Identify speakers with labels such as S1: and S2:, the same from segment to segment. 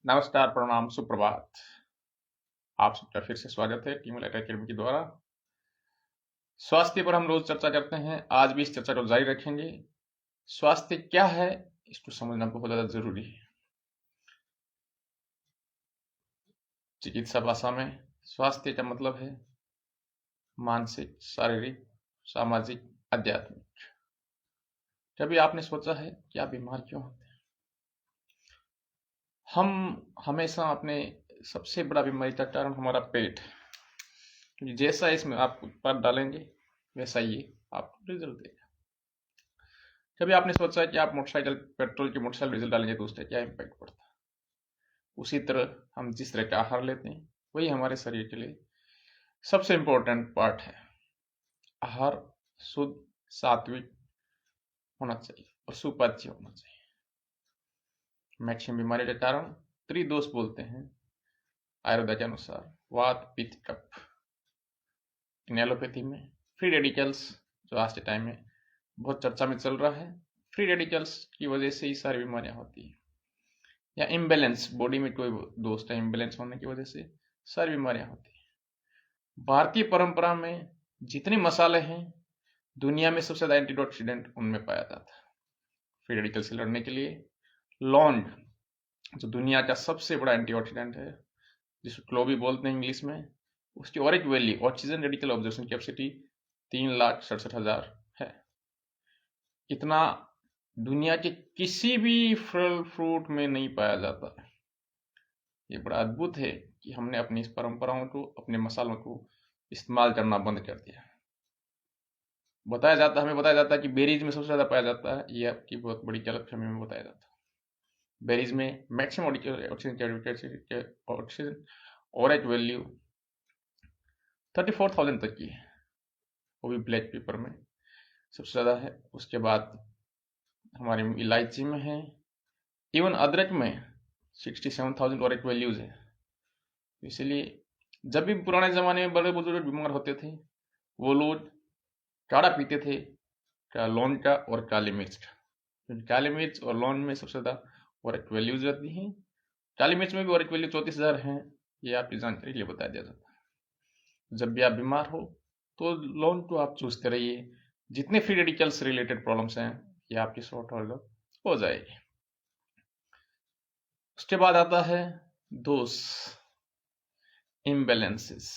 S1: नमस्कार, प्रणाम, सुप्रभात। आप सबका फिर से स्वागत है टीम लाइट अकेडमी के द्वारा। स्वास्थ्य पर हम रोज चर्चा करते हैं, आज भी इस चर्चा को जारी रखेंगे। स्वास्थ्य क्या है, इसको समझना बहुत ज्यादा जरूरी है। चिकित्सा भाषा में स्वास्थ्य का मतलब है मानसिक, शारीरिक, सामाजिक, आध्यात्मिक। कभी आपने सोचा है कि आप बीमार क्यों होते हैं? हम हमेशा अपने सबसे बड़ा बीमारी का कारण हमारा पेट, क्योंकि जैसा इसमें आप उत्पाद डालेंगे वैसा ही आपको रिजल्ट देगा। कभी आपने सोचा है कि आप मोटरसाइकिल पेट्रोल की मोटरसाइकिल डीजल डालेंगे तो उसका क्या इम्पैक्ट पड़ता है? उसी तरह हम जिस तरह का आहार लेते हैं वही हमारे शरीर के लिए सबसे इम्पोर्टेंट पार्ट है। आहार शुद्ध, सात्विक होना चाहिए और सुपाच्य होना चाहिए। मैक्सिमम बीमारी के कारण त्रिदोष बोलते हैं आयुर्वेद के अनुसार, वात, पित्त, कफ। इन एलोपैथी में फ्री रेडिकल्स, जो आज के टाइम में बहुत चर्चा में चल रहा है, फ्री रेडिकल्स की वजह से ही सारी बीमारियां होती है। या इम्बैलेंस, बॉडी में कोई दोष है, इम्बैलेंस होने की वजह से सारी बीमारियां होती है। भारतीय परंपरा में जितने मसाले हैं, दुनिया में सबसे ज्यादा एंटीऑक्सीडेंट उनमें पाया जाता है। फ्री रेडिकल से लड़ने के लिए लौंग, जो दुनिया का सबसे बड़ा एंटीऑक्सीडेंट है, जिसको क्लोवी बोलते हैं इंग्लिश में, उसकी Auric value, oxygen radical observation capacity 3,67,000 है। इतना दुनिया के किसी भी फल फ्रूट में नहीं पाया जाता है। ये बड़ा अद्भुत है कि हमने अपनी इस परंपराओं को, अपने मसालों को इस्तेमाल करना बंद कर दिया। हमें बताया जाता है कि बेरीज में सबसे ज्यादा पाया जाता है। ये आपकी बहुत बड़ी गलतफहमी में बताया जाता है। बेरीज में मैक्सिमम ऑक्सीजन ऑरेंज वैल्यू 34,000 तक की है, वो भी ब्लैक पेपर में सबसे ज्यादा है। उसके बाद हमारी इलायची में है, इवन अदरक में 67,000 ऑरेंज वैल्यूज है। इसलिए जब भी पुराने जमाने में बड़े बुजुर्ग बीमार होते थे, वो लोग काढ़ा पीते थे, लौंग का और काली मिर्च का, क्योंकि काली मिर्च और लौंग में सबसे ज्यादा ऑरेंज वैल्यूज रहती हैं। काली मिर्च में भी ऑरेंज वैल्यू 34,000 है। ये आपकी जानकारी के लिए बताया दिया जाता है। जब भी आप बीमार हो तो लौंग को आप चूसते रहिए। जितने फ्री रेडिकल्स रिलेटेड प्रॉब्लम्स हैं ये आपकी सॉर्ट हो जाएगी। उसके बाद आता है दोष, इम्बैलेंसेस।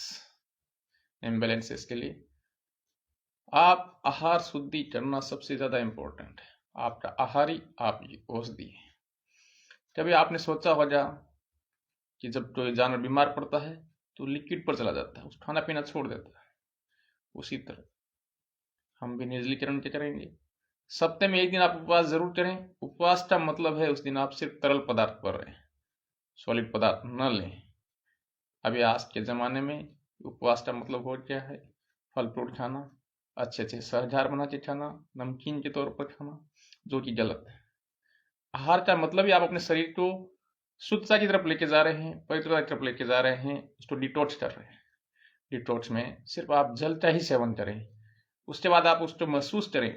S1: इम्बैलेंसेस के लिए आप आहार शुद्धि करना सबसे ज्यादा इंपॉर्टेंट है। आपका आहार ही आपकी औषधि है। कभी आपने सोचा होगा कि जब कोई जानवर बीमार पड़ता है तो लिक्विड पर चला जाता है, उस खाना पीना छोड़ देता है। उसी तरह हम भी निर्जलीकरण क्या करेंगे, सप्ताह में एक दिन आप उपवास जरूर करें। उपवास का मतलब है उस दिन आप सिर्फ तरल पदार्थ पर रहें, सॉलिड पदार्थ न लें। अभी आज के जमाने में उपवास का मतलब हो क्या है, फल फ्रूट खाना, अच्छे अच्छे सहजार बना के खाना, नमकीन के तौर पर खाना, जो कि गलत है। आहार का मतलब ही आप अपने शरीर को शुद्धता की तरफ लेके जा रहे हैं, पवित्रता की तरफ लेके जा रहे हैं, उसको डिटॉक्स कर रहे हैं। डिटॉक्स में सिर्फ आप जल का ही सेवन करें। उसके बाद आप उसको महसूस करें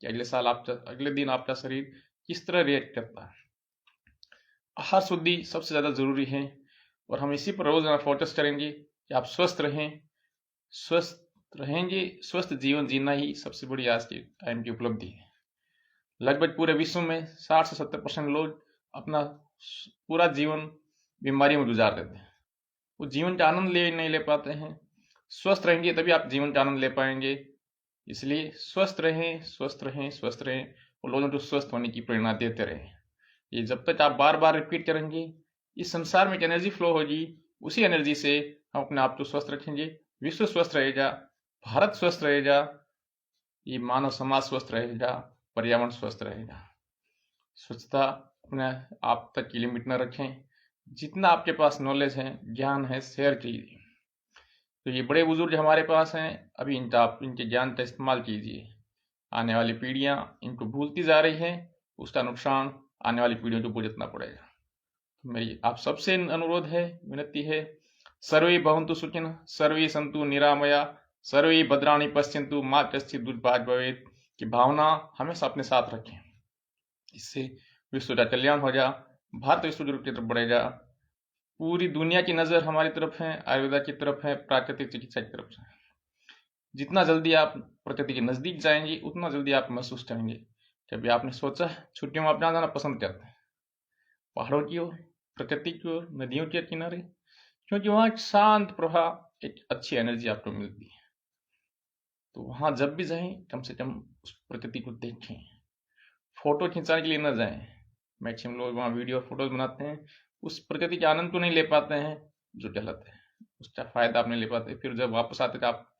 S1: कि अगले दिन आपका शरीर किस तरह रिएक्ट करता है। आहार शुद्धि सबसे ज्यादा जरूरी है और हम इसी पर रोजाना फोकस करेंगे कि आप स्वस्थ रहें। स्वस्थ रहेंगे, स्वस्थ जीवन जीना ही सबसे बड़ी आज के टाइम की उपलब्धि है। लगभग पूरे विश्व में 60 से 70% लोग अपना पूरा जीवन बीमारियों में गुजार देते हैं। वो जीवन का आनंद नहीं ले पाते हैं। स्वस्थ रहेंगे तभी आप जीवन का आनंद ले पाएंगे। इसलिए स्वस्थ रहें, स्वस्थ रहें, स्वस्थ रहें और लोगों को स्वस्थ होने की प्रेरणा देते रहें। ये जब तक आप बार बार रिपीट करेंगे, इस संसार में एक एनर्जी फ्लो होगी, उसी एनर्जी से हम अपने आप को स्वस्थ रखेंगे। विश्व स्वस्थ रहेगा, भारत स्वस्थ रहेगा, ये मानव समाज स्वस्थ रहेगा, पर्यावरण स्वस्थ रहेगा। स्वच्छता अपने आप तक की लिमिट न रखें। जितना आपके पास नॉलेज है, ज्ञान है, शेयर कीजिए। तो ये बड़े बुजुर्ग हमारे पास हैं, अभी इनके ज्ञान का इस्तेमाल कीजिए। आने वाली पीढ़ियां इनको भूलती जा रही हैं, उसका नुकसान आने वाली पीढ़ियों को भुगतना पड़ेगा। तो मेरी आप सबसे अनुरोध है, विनती है, सर्वे भवन्तु सुखिनः, सर्वे सन्तु निरामया, सर्वे भद्राणि पश्यन्तु मा कश्चित् दुर्भाग् भवेत् की भावना हमेशा अपने साथ रखें। इससे विश्व का कल्याण हो जाए, भारत विश्व गुरु की तरफ बढ़ेगा। पूरी दुनिया की नज़र हमारी तरफ है, आयुर्वेदा की तरफ है, प्राकृतिक चिकित्सा की तरफ है। जितना जल्दी आप प्रकृति के नज़दीक जाएंगे उतना जल्दी आप महसूस करेंगे। कभी आपने सोचा छुट्टियों में आप जहाँ जाना पसंद करते हैं? पहाड़ों की ओर, प्रकृति की ओर, नदियों के किनारे, क्योंकि वहाँ एक शांत प्रवाह, एक अच्छी एनर्जी आपको मिलती है। तो वहाँ जब भी जाएं कम से कम उस प्रकृति को देखें। फोटो खिंचाने के लिए न जाएं। मैक्सिमम लोग वहाँ वीडियो और फोटोज बनाते हैं, उस प्रकृति के आनंद को नहीं ले पाते हैं, जो गलत है। उसका फायदा आप नहीं ले पाते, फिर जब वापस आते तो आप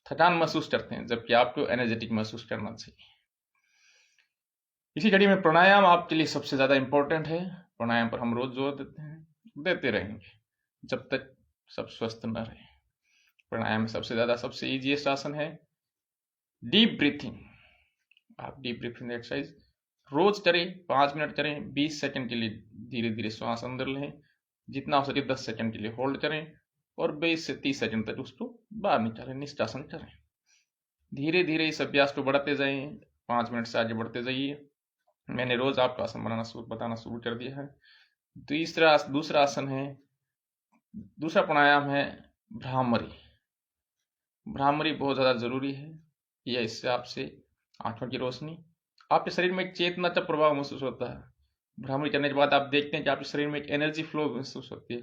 S1: थकान महसूस करते हैं, जबकि आपको एनर्जेटिक महसूस करना चाहिए। इसी कड़ी में प्राणायाम आपके लिए सबसे ज़्यादा इंपॉर्टेंट है। प्राणायाम पर हम रोज जोर देते हैं, देते रहेंगे जब तक सब स्वस्थ न रहे। प्राणायाम में सबसे ज़्यादा सबसे ईजीएस्ट आसन है डीप ब्रीथिंग। आप डीप ब्रीथिंग एक्सरसाइज रोज करें, 5 मिनट करें, 20 सेकंड के लिए धीरे धीरे श्वास अंदर लें, जितना हो सके 10 सेकंड के लिए होल्ड करें और 20 से 30 सेकंड तक उसको बाहर निकालें, निष्कासन करें। धीरे धीरे इस अभ्यास को बढ़ाते जाइए, 5 मिनट से आगे बढ़ते जाइए। मैंने रोज आपको आसन बताना शुरू कर दिया है। दूसरा आसन है, दूसरा प्राणायाम है भ्रामरी। भ्रामरी बहुत ज़्यादा जरूरी है। यह इससे आपसे आंखों की रोशनी, आपके शरीर में एक चेतना का प्रभाव महसूस होता है। भ्रामरी करने के बाद आप देखते हैं कि आपके शरीर में एक एनर्जी फ्लो महसूस होती है,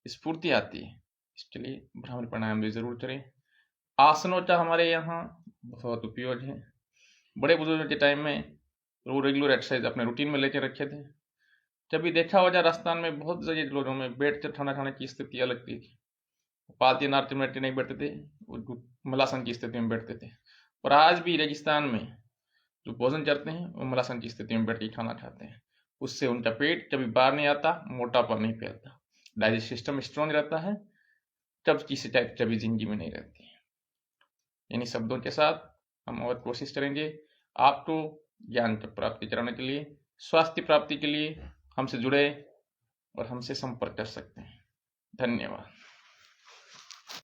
S1: स्फूर्ति आती है। इसके लिए भ्रामरी प्राणायाम भी जरूर करें। आसनों का हमारे यहाँ बहुत उपयोग है। बड़े बुजुर्गों के टाइम में वो रेगुलर एक्सरसाइज अपने रूटीन में लेके रखे थे। कभी देखा होगा राजस्थान में बहुत जगह लोगों में बैठ कर खाना खाने की स्थिति अलग थी। पालती नारती में नहीं बैठते थे, वो मलासन की स्थिति में बैठते थे। और आज भी रेगिस्तान में जो भोजन करते हैं वो मलासन की स्थिति में बैठ के खाना खाते हैं। उससे उनका पेट कभी बाहर नहीं आता, मोटापा नहीं फैलता, डाइजेस्ट सिस्टम स्ट्रांग रहता है, कब्ज की शिकायत कभी जिंदगी में नहीं रहती। इन्हीं शब्दों के साथ हम और कोशिश करेंगे आपको ज्ञान की प्राप्ति कराने के लिए, स्वास्थ्य प्राप्ति के लिए हमसे जुड़े और हमसे संपर्क कर सकते हैं। धन्यवाद।